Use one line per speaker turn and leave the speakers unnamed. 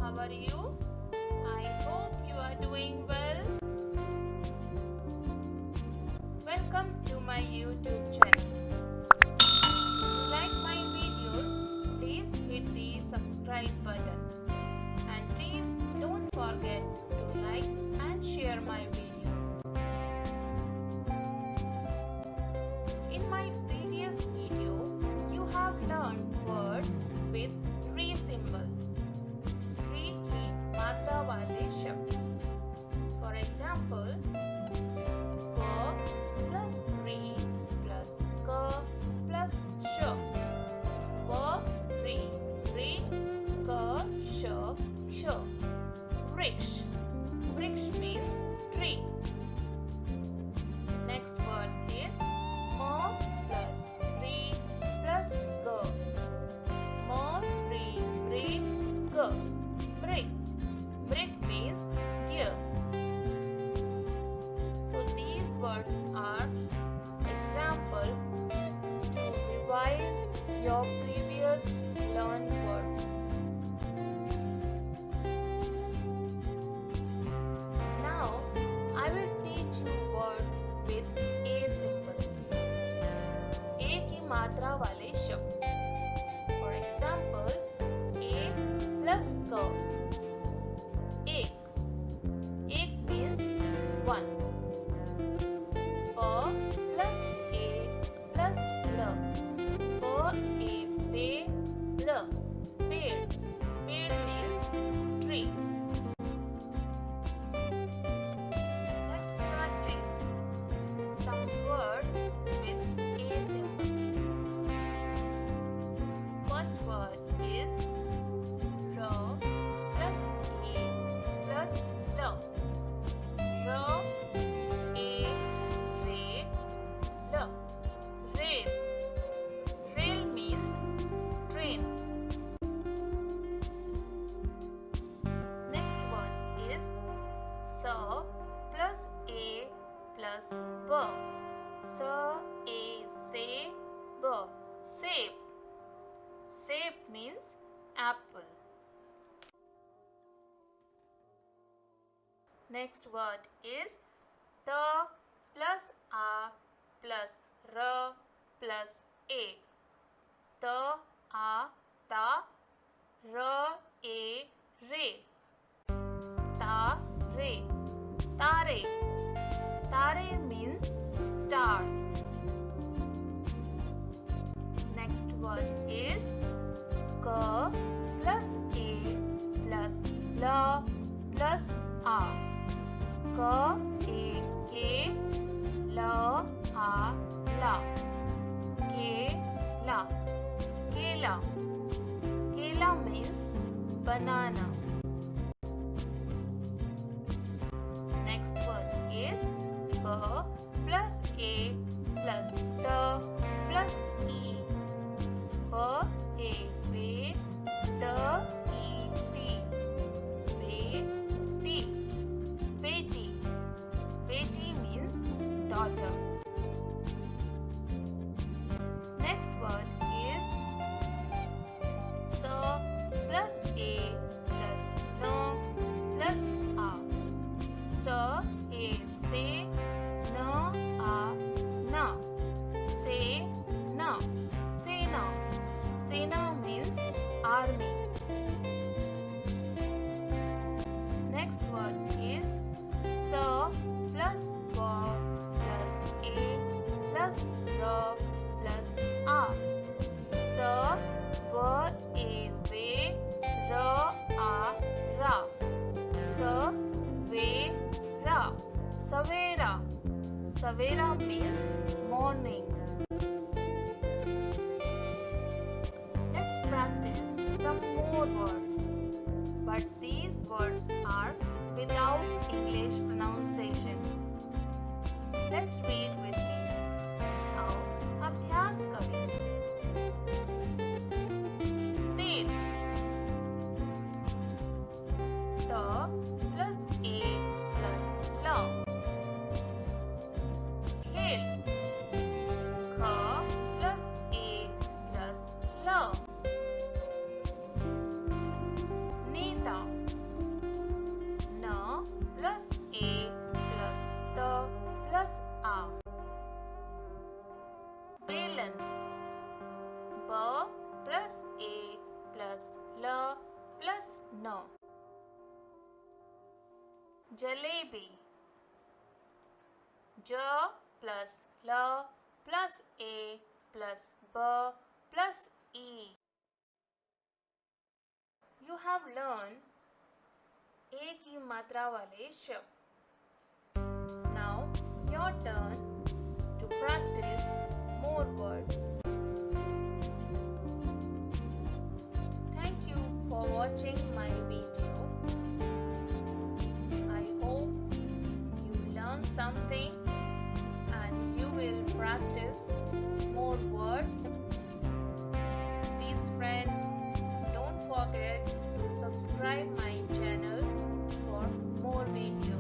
how are you? I hope you are doing well. Welcome to my YouTube channel. If you like my videos, please hit the subscribe button. And please don't forget to like and share my videos. In my previous video, you have learned words with re symbol. Re की मात्रा वाले शब्द. For example, क plus re plus k plus sh. व re re k sh sh. Vriks. Vriks means tree. Next word is ma plus re plus g. Ma re re g. Brick. Brick means deer. So these words are example to revise your previous learned words. Now I will teach you words with a symbol. A की मात्रा वाले शब्द. For example, a plus k. Ek. Ek means one. Pa plus a plus l. Pa a pe l. Ped. Ped means tree. Let's practice some words with a symbol. First word is r plus a plus l. R a re l. Rail. Rail means train. Next word is s plus a plus b. S a se b. Sape. Sape means apple. Next word is ta plus a plus r plus a. Ta a ta r a re. Ta re. Tare. Tare means stars. Next word is k plus a plus l plus a. K a ke l a la. Kela. Kela. Kela means banana. Next word is b plus a plus t plus e. B a b t e t. Beti. Beti. Beti means daughter. Next word is s plus a plus n plus a. S a se n a na. Se na. Sena. Sena means army. Next word is s plus v plus a plus r plus a. S v a v r a ra. S ve ra. Savera. Savera means morning. Let's practice some more words. But these words are without English pronunciation. Let's read with me. Now, अभ्यास करें. तेल. T plus a plus l. Khel. K plus a plus l. Neta. No. Jalebi. J plus L plus A plus B plus E. You have learned A की मात्रा वाले शब्द. Now your turn to practice more words. Thank you for watching my video. I hope you learned something and you will practice more words. Please friends, don't forget to subscribe my channel for more videos.